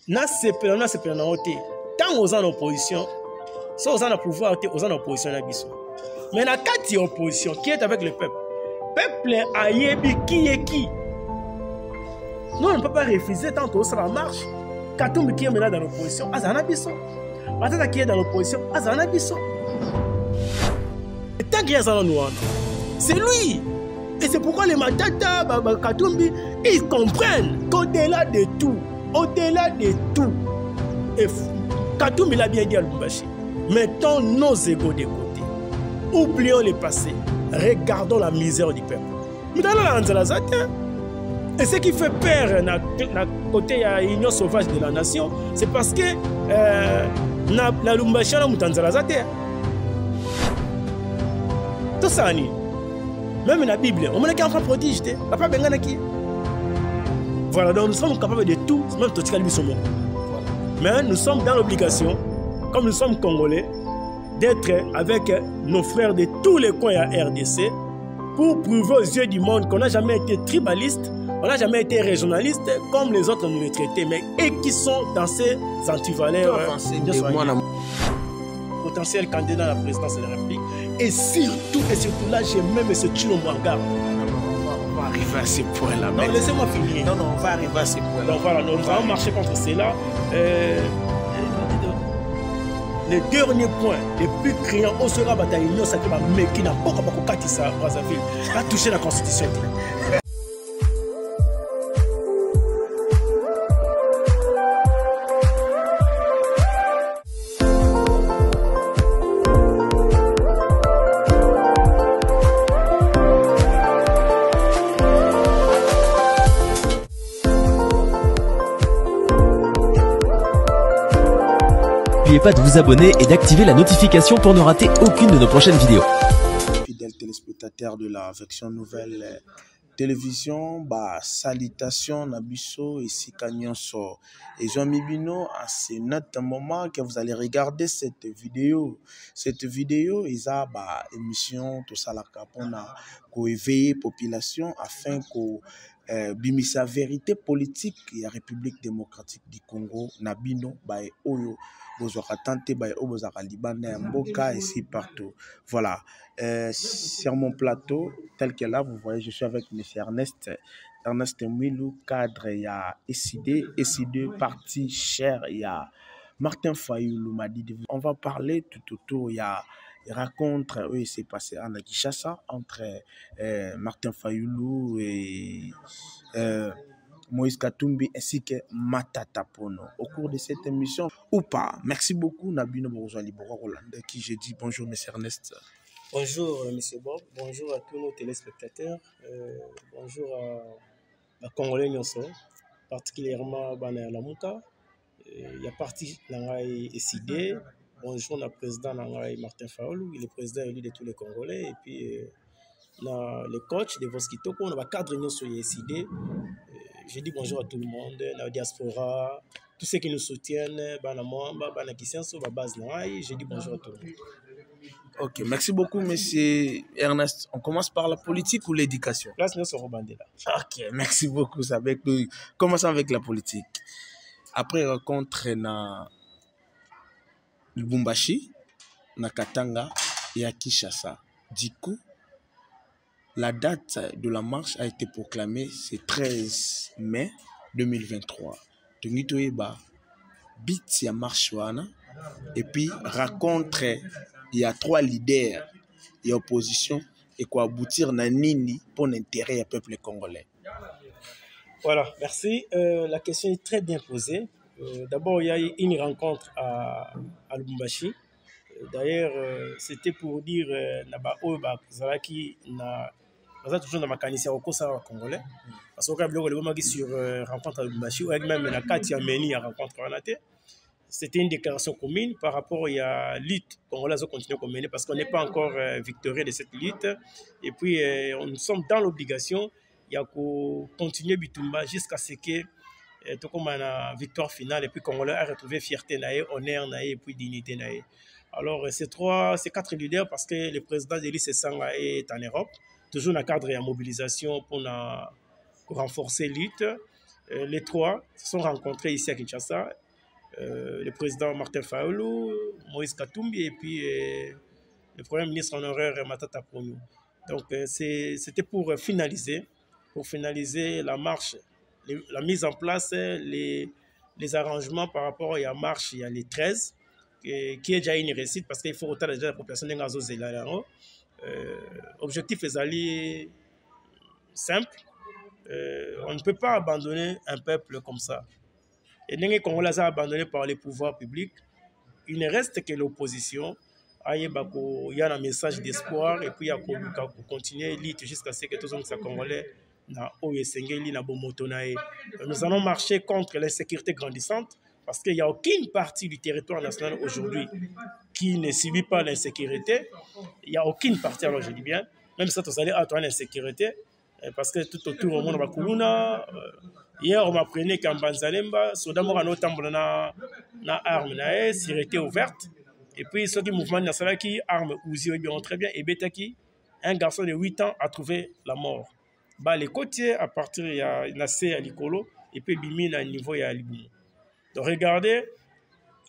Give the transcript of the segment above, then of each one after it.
na sepela na ote tant aux en opposition so aux en pouvoir aux en opposition na biso mais na kati opposition qui est avec le peuple a yebi qui est qui. Nous on ne peut pas refuser tant que ça marche. Katumbi qui est maintenant dans l'opposition azana biso Matata qui est dans l'opposition azana biso et tant qu'il y a ça nous c'est lui. Et c'est pourquoi les Matata, Katumbi, ils comprennent qu'au-delà de tout, et Katumbi l'a bien dit à Lubumbashi, mettons nos égos de côté, oublions le passé, regardons la misère du peuple. Et ce qui fait peur dans côté de l'Union sauvage de la nation, c'est parce que la Lubumbashi a mutanzalazate. Tout ça, même dans la Bible, on a enfant prodige, papa bengana qui. Voilà, donc nous sommes capables de tout, même Totika Libisomo. Mais nous sommes dans l'obligation, comme nous sommes Congolais, d'être avec nos frères de tous les coins à RDC pour prouver aux yeux du monde qu'on n'a jamais été tribaliste, on n'a jamais été régionaliste comme les autres nous les traitaient, mais et qui sont dans ces antivaleurs potentiel candidat à la présidence de la République. Et surtout là, j'ai même M. Tshilombo en garde. On va arriver à ces points-là. Non, laissez-moi finir. Non, on va arriver à ces points-là. Donc voilà, nous allons marcher contre cela. Le dernier point, le plus criant, on sera bataillé, mais qui n'a pas beaucoup Katissa Brazzaville, a touché la Constitution. N'oubliez pas de vous abonner et d'activer la notification pour ne rater aucune de nos prochaines vidéos. Fidèles téléspectateurs de la version nouvelle télévision, salutations Nabiso et Sikanyonso. Et Jean-Mi Bino, à ce net moment que vous allez regarder cette vidéo. Cette vidéo, ils ont émission, tout ça, la capone, pour éveiller la population afin que bimisa vérité politique et la République démocratique du Congo, Nabino, Oyo. Mboka ici partout. Voilà. Sur mon plateau, tel que là, vous voyez, je suis avec M. Ernest Mwilou, cadre, il y a SID, parti cher, il y a Martin Fayoulou m'a dit. On va parler tout autour, il y a rencontre, oui, c'est passé en Kinshasa entre Martin Fayoulou et Moïse Katumbi ainsi que Matata Pono. Au cours de cette émission, ou pas. Merci beaucoup, Nabino Borozali Borolande, qui j'ai dit bonjour, M. Ernest. Bonjour, M. Bob. Bonjour à tous nos téléspectateurs. Bonjour à Congolais Nyonso, particulièrement Bana Lamuka. Il y a parti Nangaï SID. Bonjour, le président Nangaï Martin Fayoulou, il est président élu de tous les Congolais. Et puis, le coach de Voskito, on a cadre Nyonso SID. Je dis bonjour à tout le monde, la diaspora, tous ceux qui nous soutiennent, je dis bonjour à tout le monde. Ok, merci beaucoup, monsieur Ernest. On commence par la politique ou l'éducation? Ok, merci beaucoup. Commençons avec la politique. Après rencontre na Lubumbashi, na Katanga et à Kinshasa. Du coup, la date de la marche a été proclamée, c'est 13 mai 2023. Tungitoeba, bit ya marche wana, et puis rencontre, il y a 3 leaders et opposition, et quoi aboutir na nini pour l'intérêt du peuple congolais. Voilà, merci. La question est très bien posée. D'abord, il y a eu une rencontre à Lubumbashi. D'ailleurs, c'était pour dire Zalaki na toujours dans ma canisse au Kosa congolais parce que le sur rencontre à Lubumbashi ou même la Katia Meni à rencontre en athée. C'était une déclaration commune par rapport à la lutte congolaise à continuer à mener parce qu'on n'est pas encore victorieux de cette lutte et puis nous sommes dans l'obligation il y a qu'à continuer Bitumba jusqu'à ce que tout comme une victoire finale et puis Congolais a retrouvé fierté honneur et puis dignité. Alors ces 4 leaders parce que le président d'Élie Sesanga est en Europe, toujours dans le cadre de la mobilisation pour renforcer la lutte. Les trois se sont rencontrés ici à Kinshasa. Le président Martin Fayulu, Moïse Katumbi et puis le premier ministre honoraire Matata Ponyo. Donc c'était pour finaliser la marche, la mise en place, les arrangements par rapport à la marche, il y a les 13, qui est déjà une réussite parce qu'il faut autant déjà la population de Ngazo Zelano. Objectif est allé simple. On ne peut pas abandonner un peuple comme ça. Et les Congolais abandonnés par les pouvoirs publics, il ne reste que l'opposition. Il y a un message d'espoir et puis il y a continuer lutte jusqu'à ce que tous les Congolais nous allons marcher contre l'insécurité grandissante parce qu'il n'y a aucune partie du territoire national aujourd'hui qui ne subit pas l'insécurité. Il n'y a aucune partie, alors je dis bien, même si vous allez attendre l'insécurité, parce que tout autour au monde, hier on m'apprenait qu'en Banzalemba, Sodamora notamment na arme na sécurité ouverte. Et puis ceux qui mouvement national qui arme Ouzi très bien et Betaki, un garçon de 8 ans a trouvé la mort. Bah, les côtiers à partir il y a Nassé à Likolo et puis Bimine à niveau il y a Liboumou. Donc regardez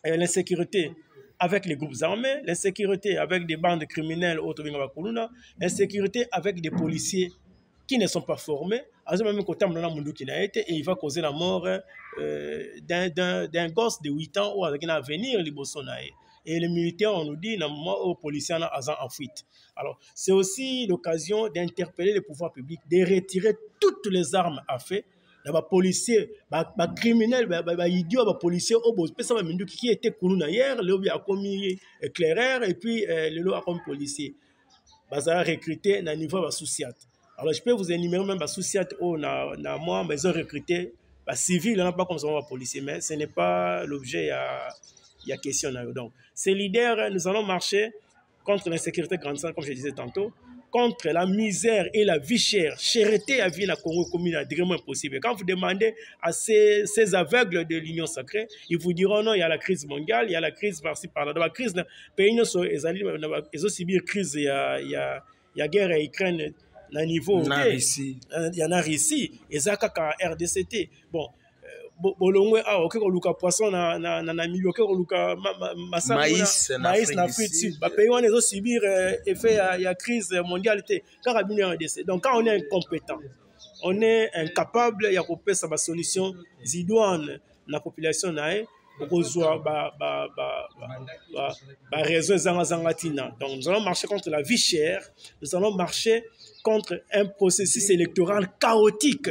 l'insécurité avec les groupes armés, l'insécurité avec des bandes criminelles, l'insécurité avec des policiers qui ne sont pas formés, et il va causer la mort d'un gosse de 8 ans ou avec un avenir. Et les militaires, on nous dit, aux policiers en fuite. Alors, c'est aussi l'occasion d'interpeller les pouvoirs publics, de retirer toutes les armes à feu. Les policiers, les criminels, les idiots, les policiers, qui étaient coulés hier, le a commis éclaireur et puis le a commis policier. Ils ont recruté à niveau de Souciat. Alors, je peux vous énumérer même les Souciat, moi, mais ils ont recruté les civils, pas comme ça, les policiers, mais ce n'est pas l'objet, il y a question. Donc, ces leaders, nous allons marcher contre l'insécurité grandissante, comme je disais tantôt, contre la misère et la vie chère, chérité à vie dans le Congo comme il est vraiment impossible. Quand vous demandez à ces aveugles de l'Union sacrée, ils vous diront non, il y a la crise mondiale, il y a la crise par-ci par-là. Dans la crise, les pays ils ont subi une crise, il y a guerre à Ukraine à niveau. Il y en a ici, et ça à RDCT. Bon. Bolongwe a ok luka poisson na milieu ok luka maïs na Afrique du Sud. Pays on est subir effet ya crise mondialité carabine RDC. Donc quand on est incompétent, on est incapable ya couper sa solution zidouane la population nae rejoindre réseau zangatina. Donc nous allons marcher contre la vie chère, nous allons marcher contre un processus électoral chaotique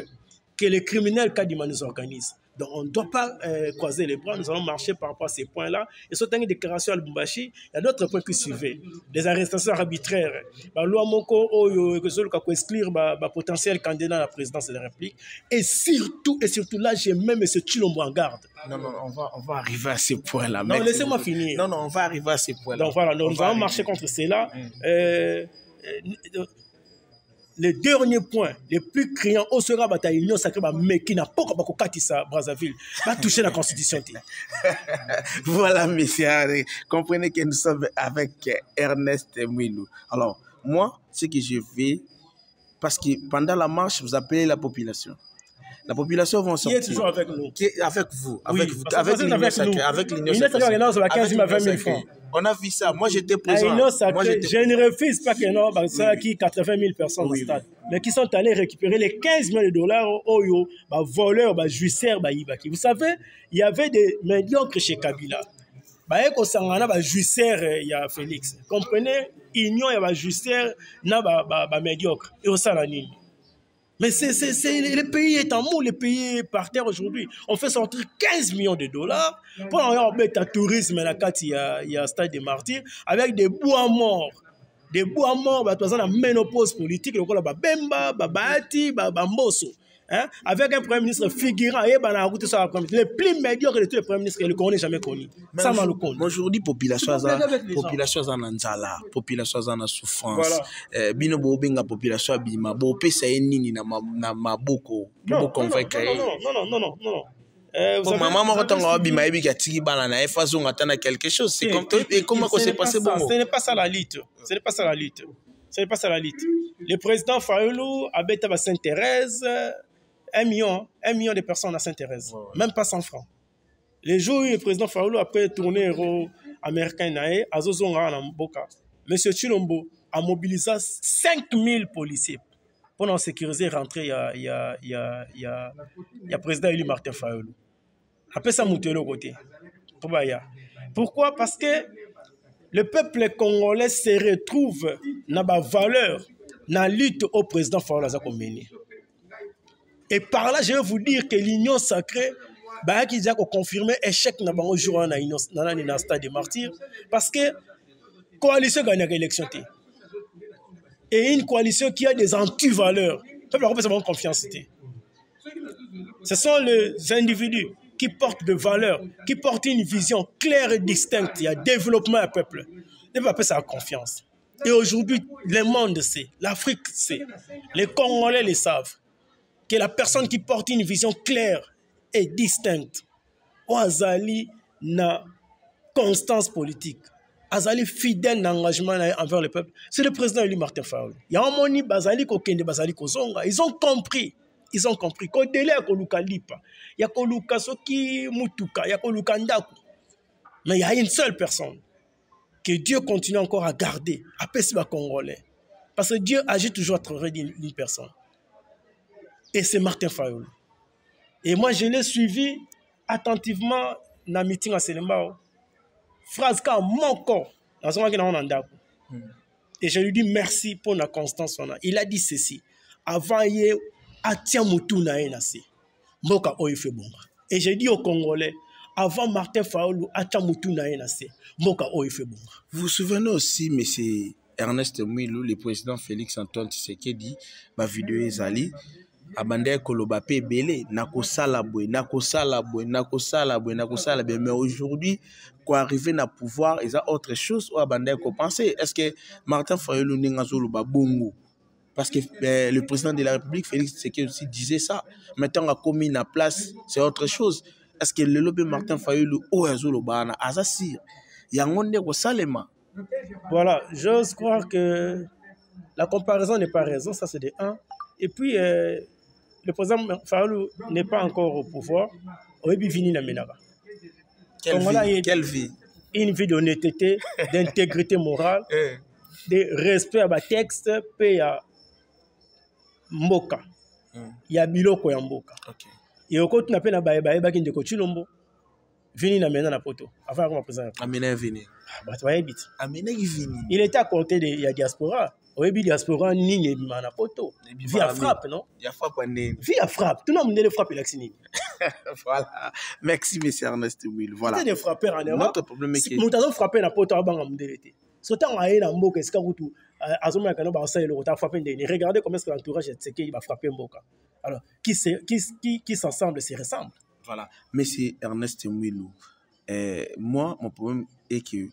que les criminels Kadima nous organisent. Donc, on ne doit pas croiser les bras. Nous allons marcher par rapport à ces points-là. Et surtout, une déclaration à Lubumbashi, il y a d'autres points qui suivaient. Les arrestations arbitraires. Loi Moko, que exclure potentiel candidat à la présidence de la République. Et surtout là, j'ai même M. Chilombo en garde. Non, on va arriver à ces points-là. Non, laissez-moi finir. Non, on va arriver à ces points-là. Donc voilà, nous allons marcher contre cela. Le dernier point, le plus criant, au sera bataille union sacrée, mais qui n'a pas Katissa Brazzaville, va toucher la constitution. Voilà, messieurs, comprenez que nous sommes avec Ernest Mwilou. Alors, moi, ce que je vais, parce que pendant la marche, vous appelez la population. La population va sortir. Qui est toujours avec nous? Avec vous. Avec l'Union sacrée. Avec l'Union sacrée. On a vu ça. Moi, j'étais présent. Je ne refuse pas que non, ça qui 80 000 personnes au stade, mais qui sont allés récupérer les 15 millions de dollars au voleurs, jouisseurs, vous savez, il y avait des médiocres chez Kabila. Jouisseurs, il y a Félix. Comprenez, Union, il y a jouisseurs, il y a médiocres. Et au Salanine. Mais le pays est en mou, le pays est par terre aujourd'hui. On fait sortir 15 millions de dollars pour avoir un tourisme il y a un stade des martyrs avec des bois morts. Des bois morts, par exemple, la ménopause politique, le Bemba, Babati, Bamboso. Avec un premier ministre figurant, le plus médiocre de tous les premiers ministres que le Congo n'ait jamais connu. Ça m'a le connu. Aujourd'hui, population en Anzala, population en souffrance. Bino Bobenga, population Bima, Bopé Saïnini, na Maboko, pour convaincre. Non. Maman, quand on a Bima, il y a Tigi Balana, et façon d'attendre quelque chose. C'est comme et comment ça s'est passé bon. Ce n'est pas ça la lutte. Ce n'est pas ça la lutte. Le président Fayulu, Abeta Sainte-Thérèse, 1 million de personnes à Sainte-Thérèse. Même pas 100 francs. Les jours où le président Faoulou, après tourné héros américain, a Zozonga en Mboka, M. Chilombo a mobilisé 5000 policiers pour nous sécuriser et rentrer. Il y a le président élu Martin Faoulou. Après ça, monter le côté. Pourquoi? Parce que le peuple congolais se retrouve dans la valeur, dans la lutte au président Faoulou. Et par là, je vais vous dire que l'union sacrée, qui a confirmé l'échec dans le stade des martyrs, parce que la coalition gagne l'élection. Et une coalition qui a des anti-valeurs, le peuple n'a pas confiance. Ce sont les individus qui portent des valeurs, qui portent une vision claire et distincte. Il y a développement du peuple. Le peuple a confiance. Et aujourd'hui, le monde sait, l'Afrique sait, les Congolais le savent, que la personne qui porte une vision claire et distincte, Azali na constance politique, Azali fidèle d'engagement envers le peuple, c'est le président élu Martin Faoulou. Il y a un moni Bazali Kokende Bazali Kozonga. Ils ont compris. Ils ont compris. Qu'au délai à Koluka Lipa, il y a Koluka Soki Mutuka, il y a Koluka Ndaku. Mais il y a une seule personne que Dieu continue encore à garder, à Pessiba Congolais. Parce que Dieu agit toujours à travers d'une personne. Et c'est Martin Faoulou. Et moi, je l'ai suivi attentivement dans le meeting à Selembao. Phrase comme mon corps, dans ce moment et je lui dis merci pour la constance. Il a dit ceci. Avant, il a tiens moutou na enase. Moka oife bonga. Et j'ai dit aux Congolais, avant Martin Faoulou, a tiens moutou na enase. Moka oife bonga. Vous vous souvenez aussi, M. Ernest Mwilou, le président Félix Antoine Tshisekedi, ma vidéo Ezali, Abandé Koloba pe belé, nakosala boy, mais aujourd'hui, quoi arriver na pouvoir, ils ont autre chose ou Abandé ko penser. Est-ce que Martin Fayoulou n'engazolo ba bongo? Parce que le président de la République, Félix Tshisekedi aussi disait ça. Maintenant, a commis la place, c'est autre chose. Est-ce que le lobby Martin Fayoulou ou azolo ba na azasir? Yangonde ko salema. Voilà, j'ose croire que la comparaison n'est pas raison, ça c'est de 1. Et puis, le président Faoulou n'est pas encore au pouvoir. Quelle vie? Une vie d'honnêteté, d'intégrité morale, de respect à ma texte, et à Mboka. Il y a Biloko ya Mboka. Et au côté, on appelle Baeba qui est de Chilombo. Vini na mena na poto. Avant qu'on présente. Amina vini. Amina vini. Il était à côté de la diaspora. Au début, la diaspora ni na poto. Via frappe, non? Via frappe, via frappe. Tout le monde ne frappe l'accès. Voilà. Merci, M. Ernest Will. Voilà. C'est des frappeurs en Europe. Notre problème est que. Nous avons frappé la poto à Bangamdelete. Surtout en Aïe, en Mboka, Eskaroutou, Azoma Kano Barça, le Rota frappé. Regardez comment est-ce que l'entourage de Tseke va frapper Mboka. Alors, qui s'ensemble, se ressemble. Voilà. Monsieur Ernest Mwilou, moi, mon problème est que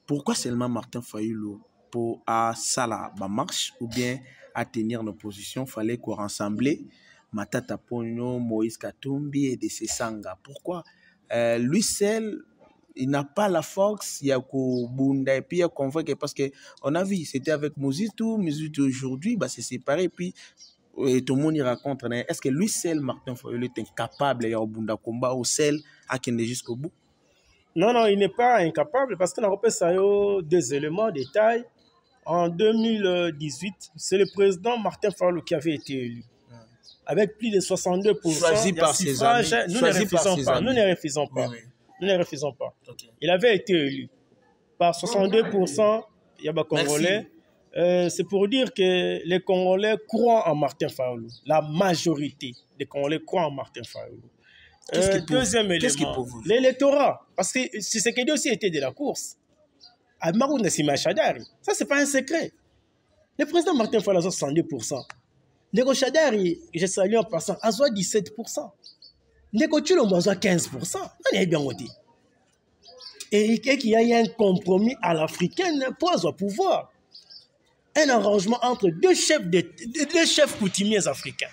pourquoi seulement Martin Fayoulou pour à Sala marche ou bien à tenir nos positions, fallait qu'on rassemble Matata Pogno, Moïse Katumbi et de Sanga. Pourquoi lui seul, il n'a pas la force, il y a Bunda et puis il y a convoqué parce que on a vu, c'était avec Mozitou aujourd'hui, bah c'est séparé puis et tout le monde y raconte, est-ce que lui seul, Martin Fayoulou, est incapable de Bunda combat ou seul à qu'il jusqu'au bout? Non, il n'est pas incapable parce qu'on a repéré des éléments, des détails. En 2018, c'est le président Martin Fayoulou qui avait été élu. Avec plus de 62%. Choisi par ses amis. Nous ne refusons pas. Oui. Nous ne refusons pas. Okay. Il avait été élu par 62%. Il y a des Congolais. C'est pour dire que les Congolais croient en Martin Fayoulou. La majorité des Congolais croient en Martin Fayoulou. Deuxième élément, l'électorat. Parce que c'est ce qui aussi était de la course. À Marouna Sima Chadari. Ça, ce n'est pas un secret. Le président Martin Fayoulou a 62%. Ndeko Chadari, je salue en passant, a 17%. Ndeko Chilombo a 15%. On est bien dit. Et qu'il y ait un compromis à l'africaine pour avoir pouvoir. Un arrangement entre deux chefs coutumiers africains.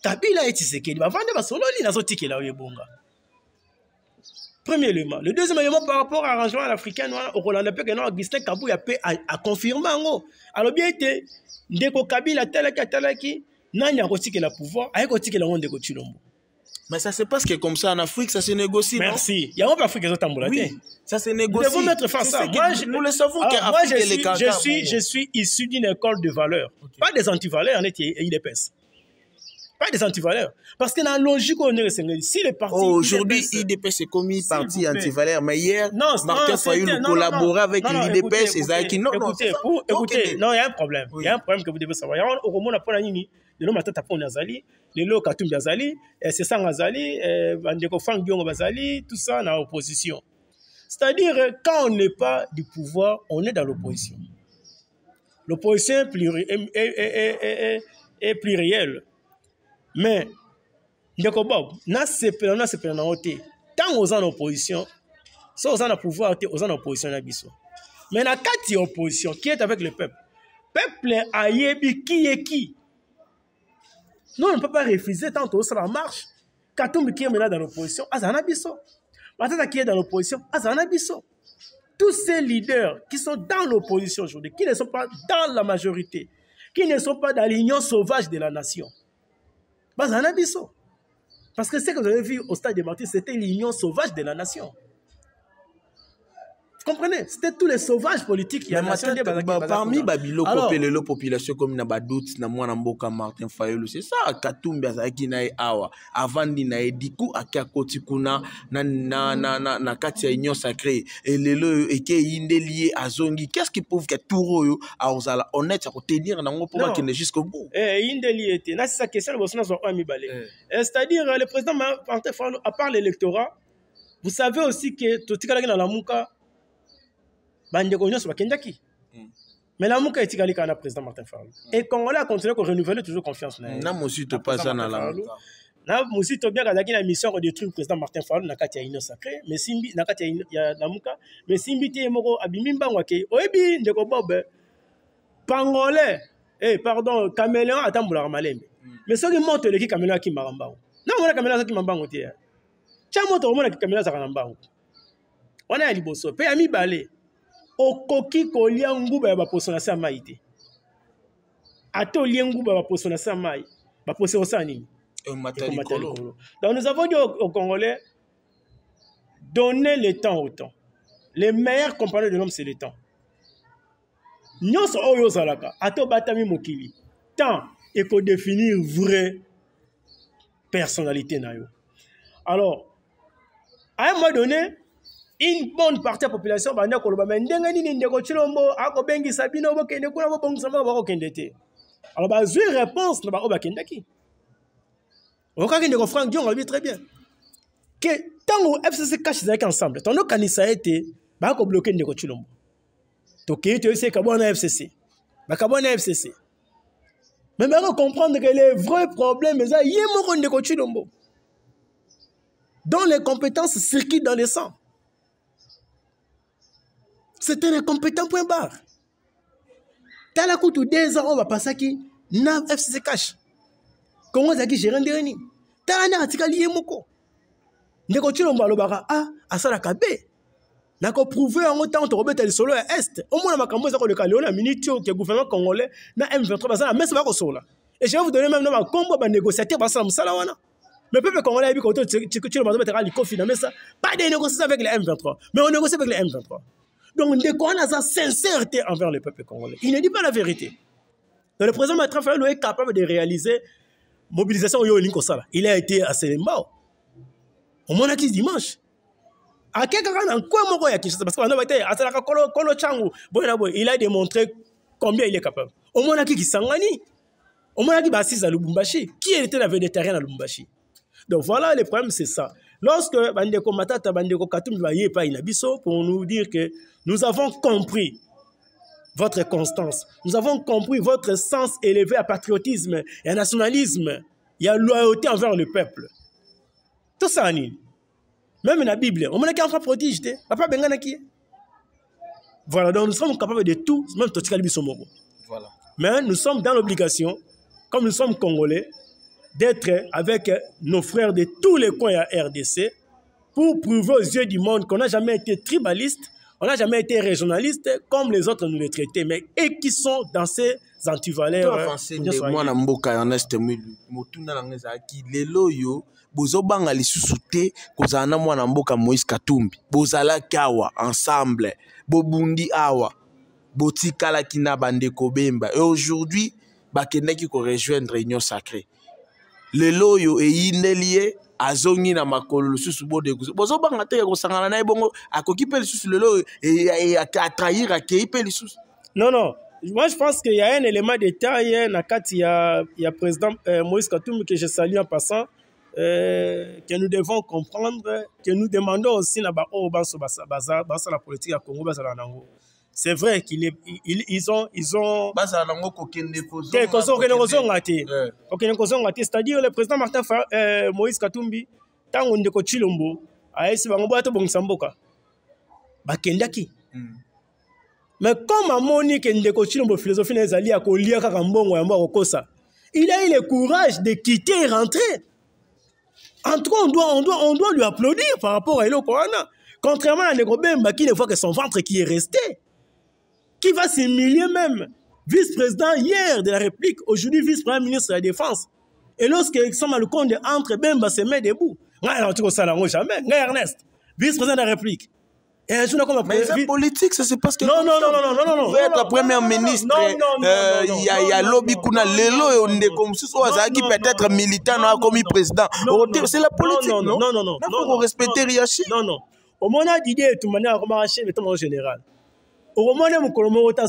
Kabila et Tshisekedi. Premier élément. Le deuxième élément par rapport à l'arrangement africain, au Roland Lepé, Augustin Kabou a confirmé. Alors bien été, Ndeko Kabila, Talaki, nani akotikela pouvoir, akotikela Ndeko Tshilombo. Mais ça se passe que comme ça en Afrique, ça se négocie. Merci. Il y a un peu Afrique qui est oui, ça se négocie. Nous devons mettre face à ça. Nous le savons qu'Afrique je suis issu d'une école de valeurs. Okay. Pas des antivaleurs, on est IDPS. Pas des antivaleurs. Parce que dans la logique, on est si les partis. Aujourd'hui, IDPS est commis parti antivaleur. Mais hier, Martin Fayulu collaborait avec l'IDPS et Zaki. Non, écoutez, non, il y a un problème. Il y a un problème que vous devez savoir. Au moment où on a pris le nom Matata Pon Azali, le lot Katumbi Azali, c'est ça Azali, Bandeko Frank Diongo Azali, tout ça dans l'opposition. C'est-à-dire, quand on n'est pas du pouvoir, on est dans l'opposition. L'opposition est plurielle. Mais, Ndeko Bob, na ôté. Tant aux en opposition, ça aux en a pouvoir, aux en opposition na biso. Mais na kati opposition qui est avec le peuple. Peuple a yebi qui est qui. Non, on ne peut pas refuser tant que ça marche. Katumbi qui est maintenant dans l'opposition, Azana Bisso. Matata qui est dans l'opposition, Azana Bisso. Tous ces leaders qui sont dans l'opposition aujourd'hui, qui ne sont pas dans la majorité, qui ne sont pas dans l'union sauvage de la nation, Azana Bisso. Parce que ce que vous avez vu au stade de Martyrs, c'était l'union sauvage de la nation. Vous comprenez? C'était tous les sauvages politiques. Il y a parmi Babilo, la population comme Nabadout, Namouanamboka, Martin Fayulu, c'est ça. Katumbi Azaki na awa. Avandi na ediku akiakoti kuna na kati ya union sacrée. Et lelo eke inde lié à Zongi. Qu'est-ce qui prouve que Touro a osala honnête à retenir nango pour qu'il ne jusqu'au bout? Inde lié était. Là c'est sa question. C'est-à-dire le président Martin Fayulu, à part l'électorat, vous savez aussi que Totikala na Lamuka. Mais la Mouka est égalée le président Martin Fayulu. Et Congolais a continué à renouveler toujours confiance. Na mosi to pas ça na la Mouka. Na mosi to bien que la mission de détruire le président Martin Fayulu na kati ya union sacrée, mais simbi na kati ya la Mouka, mais simbi te moko abimimba ngwake. Oyebi ndeko Bob Pangolais. Pardon, caméléon atambula malembe. Mais ceux qui montent le qui caméléon qui maramba. Na mona caméléon qui mamba ngote. Cha moto mona qui caméléon za kanamba. On a liboso. Pe ami balé. Okoki kolia nguba ya baposona sa maïté. Ato lia nguba ya baposona sa maï. Baposona sa nini? Donc nous avons dit aux Congolais, donnez le temps au temps. Les meilleurs compagnons de l'homme, c'est le temps. Nyonso oyo zalaka. Ato batami mokili. Temps et pour définir vraie personnalité na yo. Alors, à un moment donné, une bonne partie de la population va dire que Ndeko Tshilombo a bengi Sabino bokende kuna bobongisa ba kokende te. Alors ba zui réponse na ba obakendaki. Okakende ko Frank Dion lui très bien. Que tant au FCC cache avec ensemble, ton kanisa été ba ko bloquer Ndeko Tshilombo. To ke te c'est kabona FCC. Ba kabona FCC. Mais ba comprendre que les vrais problèmes ça yemo Ndeko Tshilombo. Dont les compétences circulent dans le sang. C'était un incompétent point barre. T'as la coûte 2 ans, on va passer qui n'a FCC cash. Comment ça qui gère un dernier? T'as un article lié moko. Ndeko Tshilombo alobaka asala kabe. Nako prouver en autant de remettre le solo à est. Au moins makambo ça ko le Léon Aminitio qui est gouvernement congolais na M23 basala mais ça va ko sola. Et je vais vous donner même un combo ba négociateur basala musala wana. Le peuple congolais a dit que Tshilombo mettre ali kofi na mesa pas de négociation avec les M23, mais on négocie avec les M23. Donc, Ndeko a sa sincérité envers le peuple congolais. Il ne dit pas la vérité. Donc, le président Martin Fayulu est capable de réaliser mobilisation au Yolinko Sala. Il a été à Selembao. Au moins, qui dimanche. À quelqu'un en quoi moko ya Kinshasa parce qu'on a été à Salaka Kolo Changu. Il a démontré combien il est capable. Au moins, qui sangani. Au moins, qui bassise à Lubumbashi. Qui était la végétarienne à Lubumbashi? Donc, voilà, le problème, c'est ça. Lorsque Bandeko Matata, Bandeko Katumbi va y pas inabiso pour nous dire que nous avons compris votre constance, nous avons compris votre sens élevé à patriotisme et à nationalisme et à loyauté envers le peuple. Tout ça, même dans la Bible, on m'a dit qu'on prodige, papa Bengana qui est. Voilà, donc nous sommes capables de tout, même Totikali Bisomoro. Voilà. Mais nous sommes dans l'obligation, comme nous sommes Congolais, d'être avec nos frères de tous les coins à RDC pour prouver aux yeux du monde qu'on n'a jamais été tribaliste, On n'a jamais été régionaliste comme les autres nous les traitaient, mais et qui sont dans ces antivaleurs. Moi, na mboka Ernest Mwilu, motuna na ngezaki lelo yo bozobanga lisusu te kozala na mwana mboka Moïse Katumbi. Bozalaki awa ensemble, bobundi awa, botikalaki na bandeko Bemba. Et aujourd'hui, bakendaki ko rejoindre Union Sacrée. Lelo yo eyindelie azongi na makolo lisusu bodeko. Bozobanga te ko sangana na ebongo akoki pe lisusu lelo et à trahir akei pe lisusu. Non, non. Moi, je pense qu'il y a un élément de taille. Il y a président Moïse Katumbi que je salue en passant, que nous devons comprendre, que nous demandons aussi la politique à Congo. C'est vrai qu'ils ont c'est-à-dire le président Martin Moïse Katumbi, tant on est Chilombo, a essayé de faire bon samboka. Bakendaki. Mais comme à Monique et Ndeko Chilombo philosophie des alliés à Kolia Kakambongo et Morokosa, il a eu le courage de quitter et rentrer. En tout cas, on doit lui applaudir par rapport à Elo Korana. Contrairement à Ndeko Bemba qui ne voit que son ventre qui est resté, qui va s'humilier même. Vice-président hier de la République, aujourd'hui vice-premier ministre de la Défense. Et lorsque Sama le compte entre Bemba se met debout, jamais, Ernest, vice-président de la République. Mais c'est politique, ça c'est parce que non. Vous êtes la première ministre. Il y a lobby kuna lelo et on est comme si soit qui peut-être militant n'a commis président. C'est la politique, non. Il faut respecter Riachi. Non. Au moment d'idée tout manière comment acheter le temps général. Au moment où Kolomo à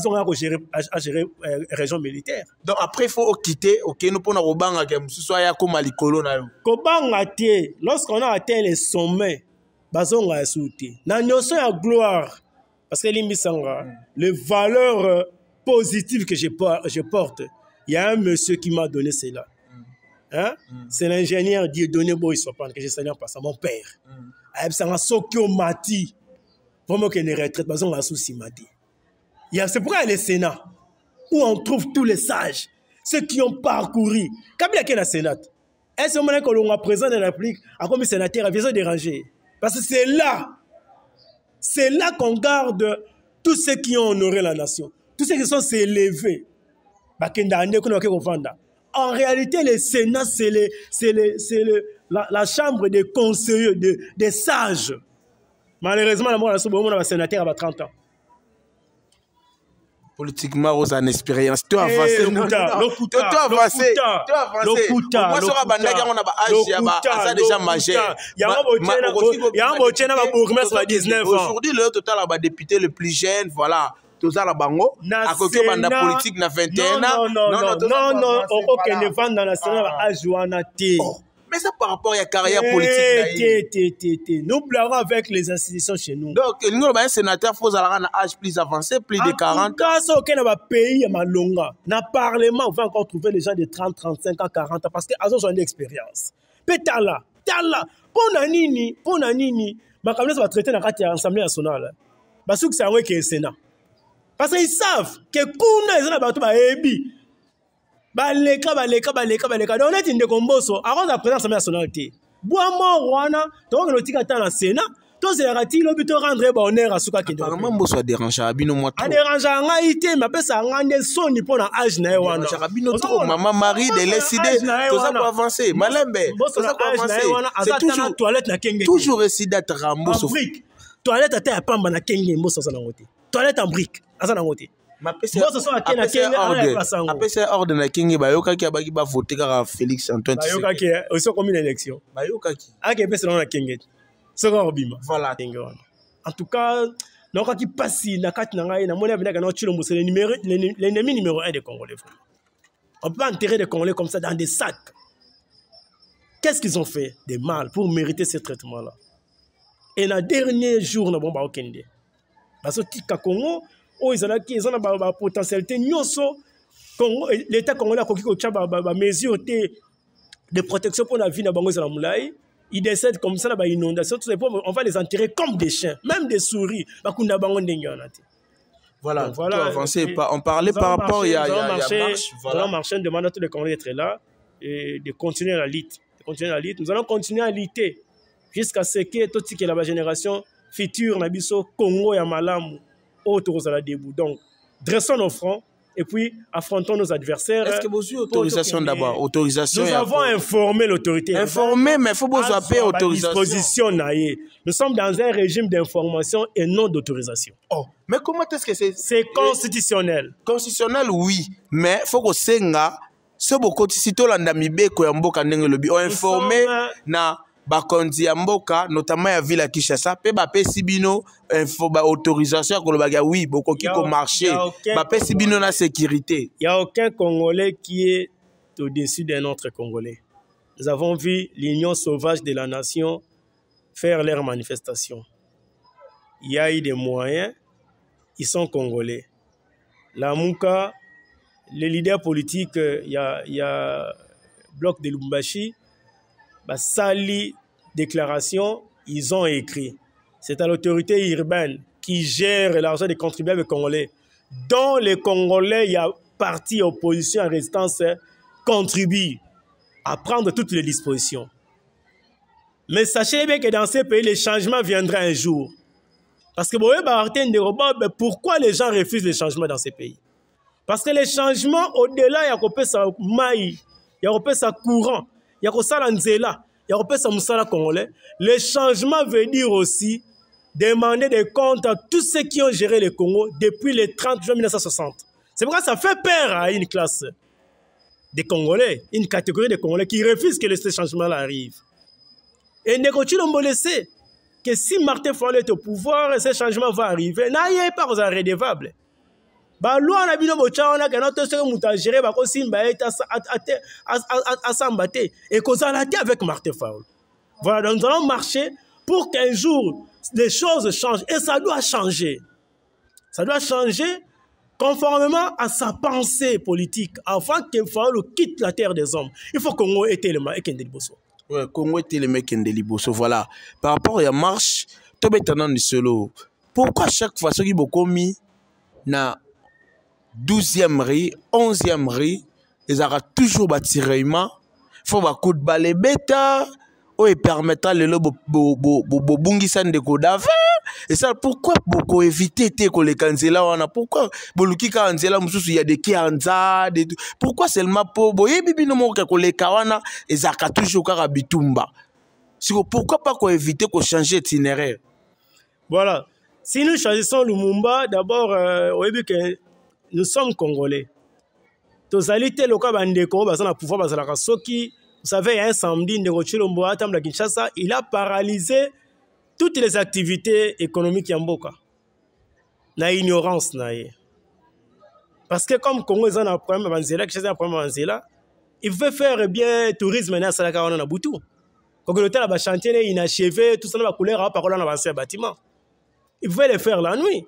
gérer région militaire. Donc après il faut quitter, OK, nous pour robanga que soit ya comme alikolo na yo. Kobanga té, lorsqu'on a atteint les sommets bazonga souté na notion ya gloire parce que les valeurs positives que je porte, il y a un monsieur qui m'a donné cela. C'est l'ingénieur Dieudonné Boy Sopan que je salue par ça, mon père. C'est un Sokyo Mati. Vraiment qu'il y ait une retraite, bazonga souci Mati. C'est pourquoi il y a le Sénat où on trouve tous les sages, ceux qui ont parcouru. Kabila qui est le Sénat. Est-ce que l'on a président de la République a comme sénateur a besoin de déranger? Parce que c'est là qu'on garde tous ceux qui ont honoré la nation, tous ceux qui sont s'élevés. En réalité, le Sénat, c'est la chambre des conseillers, des sages. Malheureusement, la sénateur a 30 ans. Politiquement, aux en expérience. Tu as avancé. Tu as avancé. Aujourd'hui, le total a député le plus jeune, voilà. Tout ça, la bango. À côté de la politique, na 21 ans. Non, aucun ne vend dans la Sénat à Joana T. Mais ça par rapport à la carrière politique. Nous blaguons avec les institutions chez nous. Donc, nous avons un sénateur, il faut avoir un âge plus avancé, plus de 40 ans. En tout cas, ce qu'on a pays, dans le Parlement, on va encore trouver les gens de 30, 35 ans, 40 ans, parce qu'ils ont une expérience. Pétala, pour Nanini, ma cabinet va traiter dans l'Assemblée nationale. Parce que c'est un qui est Sénat. Parce qu'ils savent que Kuna, ils ont un ébi. Baleka. Donc, on est une décomboso. Avant la présence de la nationalité. Bois-moi, Rwanda, donc le tic attend la Sénat. Toi, c'est la rati, l'objet de rendre bonheur à ce qui est. Apparemment, moi, ça dérange à Abino, moi. Ça dérange à Haïti, mais après, ça rend des sons pour l'âge de Rwanda. Abino, maman Marie, de l'SID, tout ça pour avancer. Malembe, tout ça pour avancer. C'est toujours SID à Rambo. En brique. Toilette à terre, pas en Kenya, moi, ça n'a pas été. Toilette en brique, ça n'a pas été. Après c'est ordre na Kenya bayoka ki abaki ba voter ka Félix Antoine bayoka ki aussi comme une élection bayoka ki ake pesa na Kenya soko obima voilà en tout cas donc qui passe na kati na ngai na mona venaka na Chilombo c'est l'ennemi numéro 1 des Congolais. On peut enterrer des Congolais comme ça dans des sacs. Qu'est-ce qu'ils ont fait de mal pour mériter ce traitement là? Et le dernier jour na bomba okende parce que Congo ils ont une potentialité. L'État congolais a des mesures de protection pour la vie de Bango Zalamulaï. Ils décèdent comme ça, inondation. On va les enterrer comme des chiens, même des souris. Voilà, on parlait par rapport à la marche. Voilà, marché demande à tous les Congolais d'être là et de continuer la lutte. Nous allons continuer à lutter jusqu'à ce que toute la génération futur na biso Congo ya malamu autour la debout. Donc dressons nos fronts et puis affrontons nos adversaires. Est-ce que vous avez autorisation d'abord? Autorisation. Nous avons informé l'autorité. Informé, mais il faut vous appeler autorisation. Nous sommes dans un régime d'information et non d'autorisation. Oh, mais comment est-ce que c'est? C'est constitutionnel. Constitutionnel, oui, mais il faut que senga ce beaucoup si to landa mibeko ya mboka ndenge lobi on informé na bakonzi ya mboka notamment ya ville ya Kinshasa pe ba pesi bino info ba autorisation ko loba oui bokoki ko marcher ba pesi bino na sécurité. Il y a aucun Congolais qui est au-dessus d'un autre Congolais. Nous avons vu l'Union sauvage de la nation faire leurs manifestations. Il y a eu des moyens, ils sont Congolais. La Mouka, les leaders politiques, il y a Bloc de Lubumbashi, sali déclaration, ils ont écrit. C'est à l'autorité urbaine qui gère l'argent des contribuables congolais, dont les Congolais, il y a parti opposition en résistance, contribuent à prendre toutes les dispositions. Mais sachez bien que dans ces pays, les changements viendraient un jour. Parce que pourquoi les gens refusent les changements dans ces pays? Parce que les changements, au-delà, il y a sa maï, il y a sa courant, il y a sa nzela, il y a sa moussala congolais. Les changements veulent dire aussi demander des comptes à tous ceux qui ont géré le Congo depuis le 30 juin 1960. C'est pourquoi ça fait peur à une classe des Congolais, une catégorie de Congolais qui refusent que ces changements-là arrivent. Et Nekochi Lombo sait que si Martin Fayulu est au pouvoir, ces changements vont arriver. N'ayez pas aux redévables. Bah, loi na bino bochaona que notre ce que mutagéré ba ko simba eta asambate et kozalate avec Martin Fayulu. Voilà, donc nous allons marcher pour qu'un jour les choses changent et ça doit changer. Ça doit changer conformément à sa pensée politique afin que Fayulu quitte la terre des hommes. Il faut qu'on ait tellement et qu'il bosso. Ouais, Congo était le mec de Liboso. Voilà. Par rapport à la marche, tout maintenant du solo. Pourquoi chaque fois qu'il beaucoup mis na 12e riz, 11e riz, ils auront toujours bâti réellement. Il faut un coup de balai bêta, ou ils permettent le bungisan de Kodava. Et ça, pourquoi beaucoup éviter que les canzela wana? Pourquoi boluki kanzela mususu il y a des kianza, pourquoi seulement pour boye bibi no moka ko les kawana et zaka toujours kara bitumba? Pourquoi pas qu'on éviter qu'on change d'itinéraire? Voilà. Si nous choisissons Lumumba, d'abord, que nous sommes Congolais. Tozalité loka bandeko bazana pouvoir bazala soki. Vous savez, il y a un samedi, Nekochi Lombo à Kinshasa, il a paralysé toutes les activités économiques Yamboka. Na ignorance naie. Parce que comme Congo est un problème Manzela, Kinshasa un problème Manzela, il veut faire bien tourisme na Salaka on a Boutou. Quand l'hôtel a chantier inachevé, tout ça va couler à parole dans l'ancien bâtiment. Il veut le faire la nuit.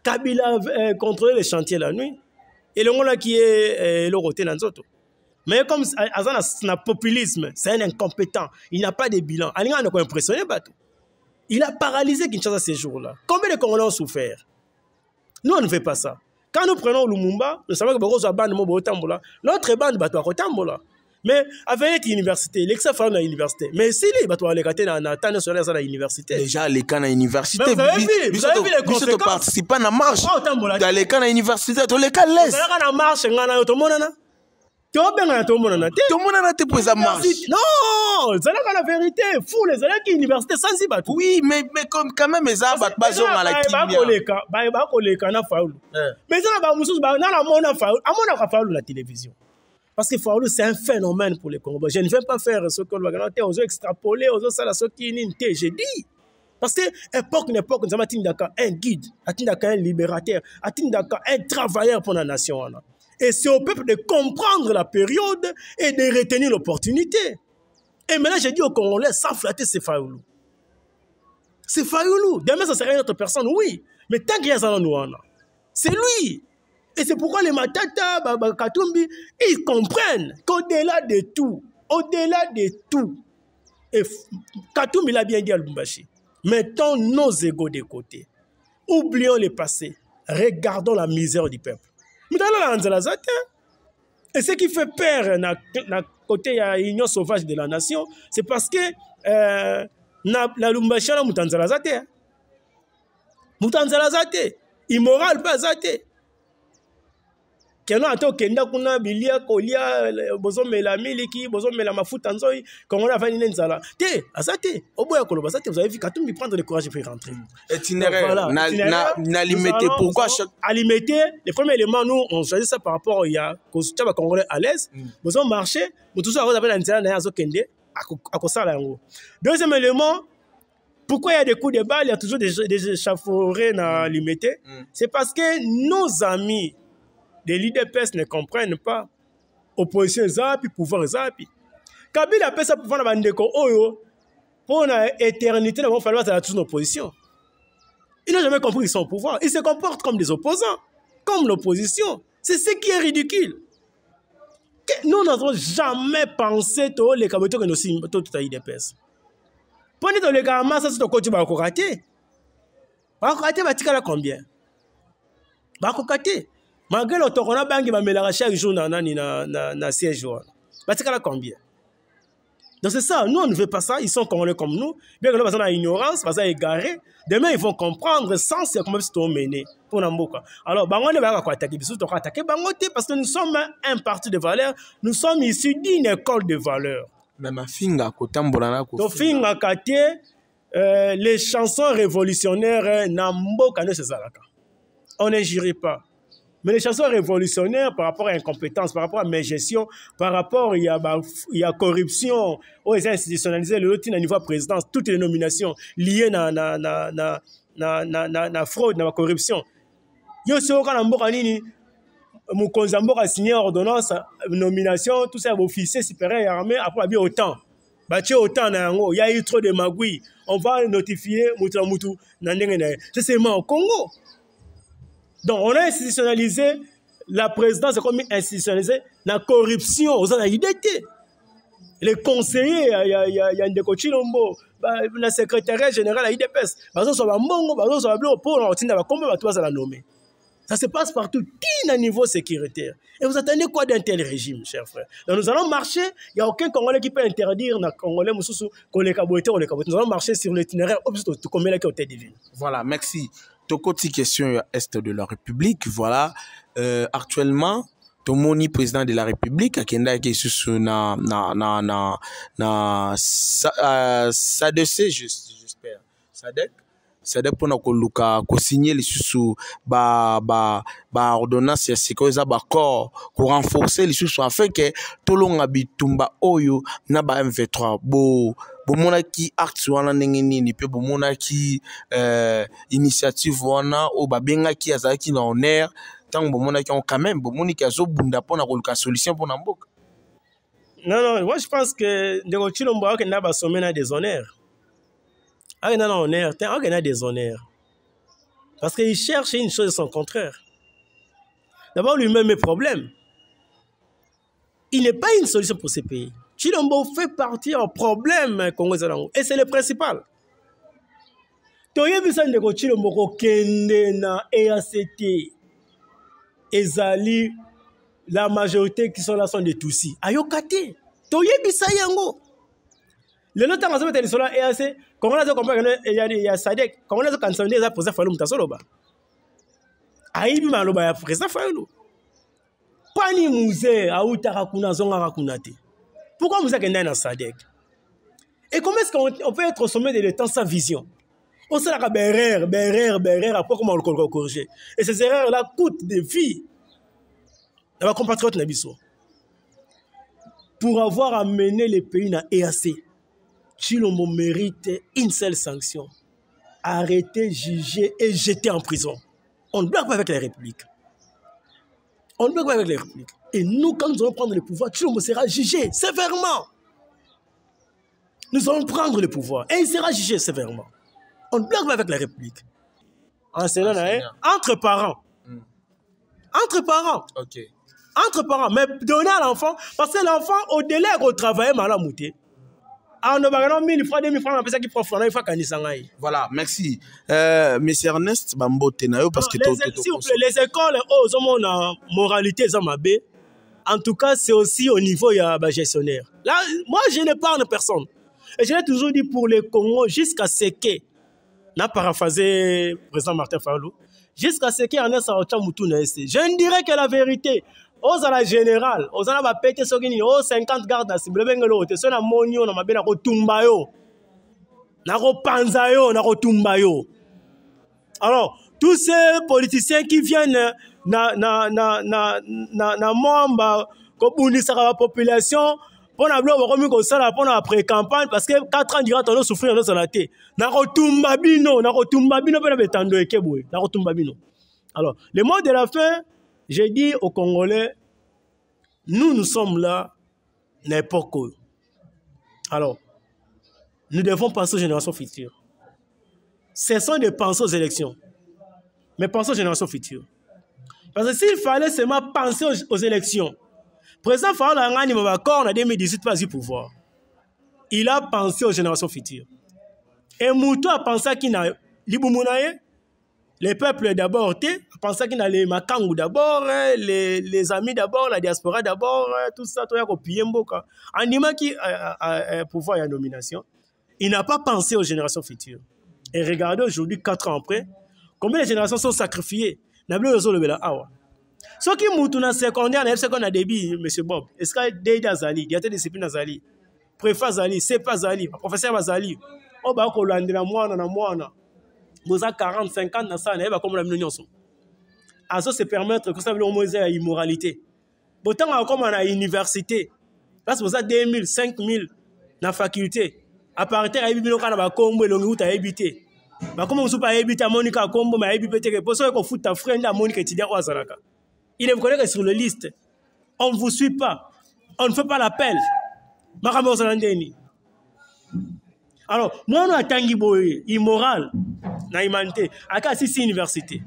Kabila contrôler les chantiers la nuit. Et le monde là qui est le roté dans Zoto. Mais comme Azan a populisme, c'est un incompétent. Il n'a pas de bilan. Alinga n'a pas impressionné Batou. Il a paralysé Kinshasa ces jours-là. Combien de Congolais ont souffert? Nous, on ne fait pas ça. Quand nous prenons Lumumba, nous savons que Borozo a bande Mobo Tambola. L'autre bande Batou a Tambola. Mais avec l'université, l'excès à l'université. Mais si les Batou a les gâtés dans la tannée sur l'université. Déjà, les cas à l'université. Vous avez vu les conséquences? Tu participes pas à la marche. Dans les cas à l'université, tu les cas laisse. Vous avez la marche, vous avez tout le monde. Tout le monde a été pour sa marche. Non, c'est la vérité. Fou, les élèves qui université sans y battre. Oui, mais comme quand même, les arbres battent pas à la télévision. Parce que Fayulu, c'est un phénomène pour les Congolais. Je ne vais pas faire ce que l'on a extrapolé, aux autres, ça, j'ai dit. Parce que époque, nous avons un guide, un libérateur, un travailleur pour la nation. Et c'est au peuple de comprendre la période et de retenir l'opportunité. Et maintenant, j'ai dit aux Congolais, sans flatter, c'est Fayulu. C'est Fayulu. Demain, ça serait une autre personne, oui. Mais tant qu'il y a ça, c'est lui. Et c'est pourquoi les Matata, Katumbi, ils comprennent qu'au-delà de tout, et Katumbi l'a bien dit à Lubumbashi, mettons nos égos de côté. Oublions le passé. Regardons la misère du peuple. Et ce qui fait peur dans côté de l'Union sauvage de la nation, c'est parce que la Lubumbashi la mutanzala zate. Mutanzala zate. Immoral pas zate. Keno ato kenda kuna bilia kolia bozo mela miliki bozo mela mafuta nzoi quand on a fait nzala te azate oboya koloba zate vous avez vu quand on prendre le courage pour rentrer itinéraire na limité pourquoi à limiter les premiers éléments nous on choisit ça par rapport il y a que ba congolais à l'aise bozo marché tout ça on appelle nzala na azo kende akosala yango deuxième élément pourquoi il y a des coups de balle il y a toujours des échauffourées na limité c'est parce que nos amis les leaders PES ne comprennent pas. Opposition zapi, pouvoir zapi. Kabila a fait ça pour faire la bande oyo pour l'éternité, il va falloir être tous en opposition. Ils n'ont jamais compris qu'ils sont au pouvoir. Ils se comportent comme des opposants, comme l'opposition. C'est ce qui est ridicule. Nous n'avons jamais pensé que les Kaboto que nous sommes tout à l'IDPS. Prenez dans les gamins, ça c'est au côté de Bakokate. Bakokate va tirer combien? Bakokate. Malgré le temps qu'on a bangi ma chaque jour na siège batikala combien. Donc c'est ça, nous on ne veut pas ça, ils sont congolais comme nous, bien que nous passons à ignorance, passons à égaré, demain ils vont comprendre sans c'est comment c'est mené pour Namboka. Alors bango ne va pas attaquer biso to attaquer bangote parce que nous sommes un parti de valeurs, nous sommes issus d'une école de valeurs. Même à finga kotambolana ko. To finga kate les chansons révolutionnaires Namboka ne c'est ça là. On n'injurie pas. Mais les chansons révolutionnaires par rapport à incompétence, par rapport à mégestion, par rapport il y a corruption, où ils ont institutionnalisé le lot à niveau présidence, toutes les nominations liées à la fraude, à la corruption. Yo se au Kanamboka nini, Mukonzambo a signé ordonnance, nomination, tout ça, officier supérieur armé, après bien autant. Bâti autant il y a eu trop de magouilles. On va notifier Mutu, c'est seulement au Congo. Donc, on a institutionnalisé la présidence, c'est comme institutionnalisé la corruption aux IDT. Les conseillers, il y a Ndeko Chilombo, le secrétariat général à IDPS, ça se passe partout, à niveau sécuritaire. Et vous attendez quoi d'un tel régime, chers frères? Donc, nous allons marcher, il n'y a aucun Congolais qui peut interdire aux Congolais nous allons marcher sur l'itinéraire, comme il a été divine. Voilà, merci. Tokoti question est de la République, voilà. Actuellement, Tomoni président de la République, a kenda qui sous na SADC, j'espère. SADC pour na koluka ko signer les sous ba ordonnance ya sikoza ba corps pour renforcer les sous afin que tolonga bitumba oyo na ba M23 bomona ki acte wana ndenge nini pe bomona ki initiative wana o babenga ki azaki na honneur tant bomona ki quand même bomoni ki azobunda pona koluka solution pona mboka. Non, moi je pense que Ndeko Chilombo a na ba sommet na des honneurs. Ah non, honneur, a des honneurs. Parce qu'il cherche une chose de son contraire. D'abord lui-même est problème. Il n'est pas une solution pour ces pays. Chilombo fait partie en problème Congo et c'est le principal. Toyebi san de Chilombo ko kende na EACT ezali la majorité qui sont là sont des Tutsis. Ayokate. Toyebi sa yango. Le nota maso meteli sola EAC comment on a compris il y a SADC comment on a cancelé ça pour ça fallu mutasoloba. Aibi maloba ya président fallu. Pani musée autara kuna zonga rakunate. Pourquoi vous avez un SADC? Et comment est-ce qu'on peut être au sommet de l'état sans vision? On sait la berrère, après comment on le corriger. Et ces erreurs-là coûtent des vies. Dans ma compatriote Nabiso. Pour avoir amené les pays dans EAC, Chilombo mérite une seule sanction. Arrêter, juger et jeter en prison. On ne bloque pas avec la République. On ne bloque pas avec la République. Et nous, quand nous allons prendre le pouvoir, Chilombo sera jugé sévèrement. Nous allons prendre le pouvoir et il sera jugé sévèrement. On ne bloque pas avec la République. Entre parents. Entre parents. Ok. Entre parents. Mais donner à l'enfant, parce que l'enfant, au-delà au travail, mal à mouter. Voilà, merci. Monsieur Ernest Bambo Tenayo, parce que s'il vous plaît, les écoles, moralité, en tout cas, c'est aussi au niveau de gestionnaire. Là, moi, je n'épargne personne. Et je l'ai toujours dit pour les Congo, jusqu'à ce que n'a paraphrasé le président Martin Fayulu, jusqu'à ce qu'il y en ait sorti Moutouna. Je ne dirais que la vérité. Aux à la générale, aux à la pété sogini, aux 50 gardes à cible, c'est un monio, on m'a bien à Tumbayo. Naro Panzayo, Naro Tumbayo. Alors, tous ces politiciens qui viennent na mwamba, comme la population, pour la pour la pré-campagne, parce que 4 ans dira on souffrir dans la tête. Naro Tumbabino, Naro Tumbabino. Alors, le mot de la fin, j'ai dit aux Congolais, nous sommes là, n'importe quoi. Alors, nous devons penser aux générations futures. Cessons de penser aux élections, mais pensons aux générations futures. Parce que s'il fallait seulement penser aux élections, le président Fayulu en 2018 pas eu pouvoir. Il a pensé aux générations futures. Et Moutou a pensé qu'il n'a Liboumonaye, les peuples d'abord, a pensé qu'il y a les Makangou d'abord, les amis d'abord, la diaspora d'abord, tout ça, tout ça, en disant qu'il a pouvoir et la nomination, il n'a pas pensé aux générations futures. Et regardez aujourd'hui, 4 ans après, combien de générations sont sacrifiées. Ce qui est dans secondaire, c'est qu'on a débit, M. Bob. Est-ce qu'il y a des Azali, il y a des disciplines Azali, préfet Azali, c'est pas Azali, professeur Azali, on va vous avez 40, 50 dans ça, comme la million. À ça, c'est permettre que ça veut dire la immoralité. Autant comme à l'université, là, c'est pour ça 2000, 5000 dans la faculté. À partir de la Bible, on a combo et l'on a habité. Comme on ne peut pas habiter à Monica Combo, mais habiter pour ça qu'on fout ta frère à Monica et Tidia Ouazalaka. Il est collègue sur la liste. On ne vous suit pas. On ne fait pas l'appel. Maramo Salandeni. Alors, moi, on a tangi boy immoral, na humanité, à Kassisi Université.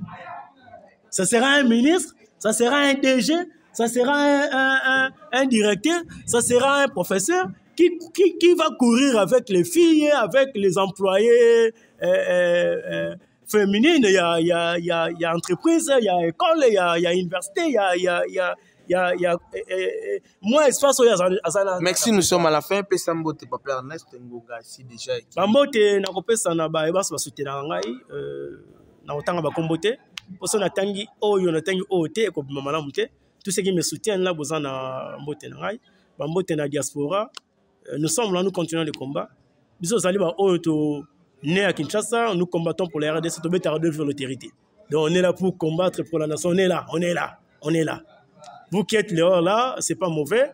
Ça sera un ministre, ça sera un DG, ça sera un directeur, ça sera un professeur qui va courir avec les filles, avec les employés féminines. Il y a entreprise, il y a école, il y a université, il y a moins espace. Merci, nous sommes à la fin. Pesambote, Papa Ernest Ngoga, ici déjà. Bambote, na kopesa na ba ebas ba soutenir ngai na otanga ba kombote. Poso na tangi oyo na tangi ote ko bimala muté. Tous ceux qui me soutiennent là besoin na mbote na ngai. Bambote na diaspora. Nous sommes là, nous continuons le combat. Biso zali ba oyo to né à Kinshasa, nous combattons pour la RDC, to betara de vers l'autorité. Donc on est là pour combattre pour la nation, on est là. Vous qui êtes là, c'est pas mauvais.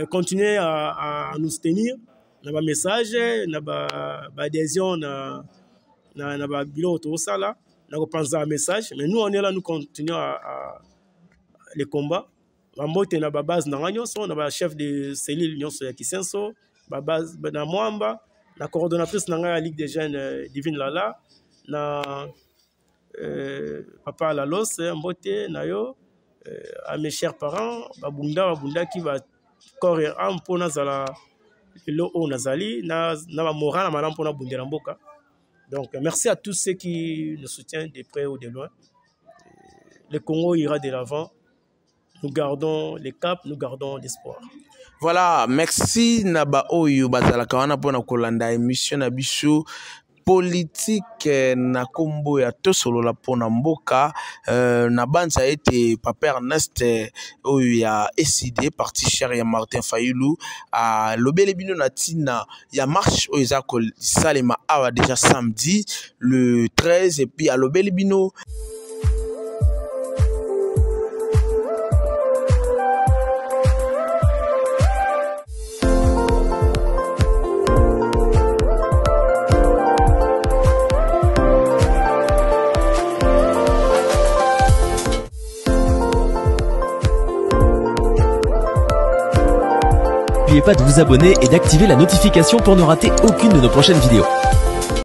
Continuez à nous soutenir. On a un message, on a une adhésion, on a un bureau, tout ça là. On a un message. Mais nous, on est là, nous continuons à les combats. On a une base, on a un chef de cellule qui senso, base na Mwamba, la coordonnatrice de la Ligue des jeunes Divine Lala, na Papa Lalos, Mbote, Nayo. À mes chers parents, Babunda qui va courir un peu nazala le haut nazali na moral madame pour na bundera mboka. Donc merci à tous ceux qui nous soutiennent de près ou de loin. Le Congo ira de l'avant. Nous gardons les caps, nous gardons l'espoir. Voilà, merci Naba Oyo bazala kawana pour na kolanda émission na biso politique na kombo ya tosolo la pona mboka na banza ete Papa Ernest oyo ya SID parti cher ya Martin Fayulu a lobele bino na tina ya marche oyo za ko salema awa déjà samedi le 13 et puis a lobele bino N'oubliez pas de vous abonner et d'activer la notification pour ne rater aucune de nos prochaines vidéos.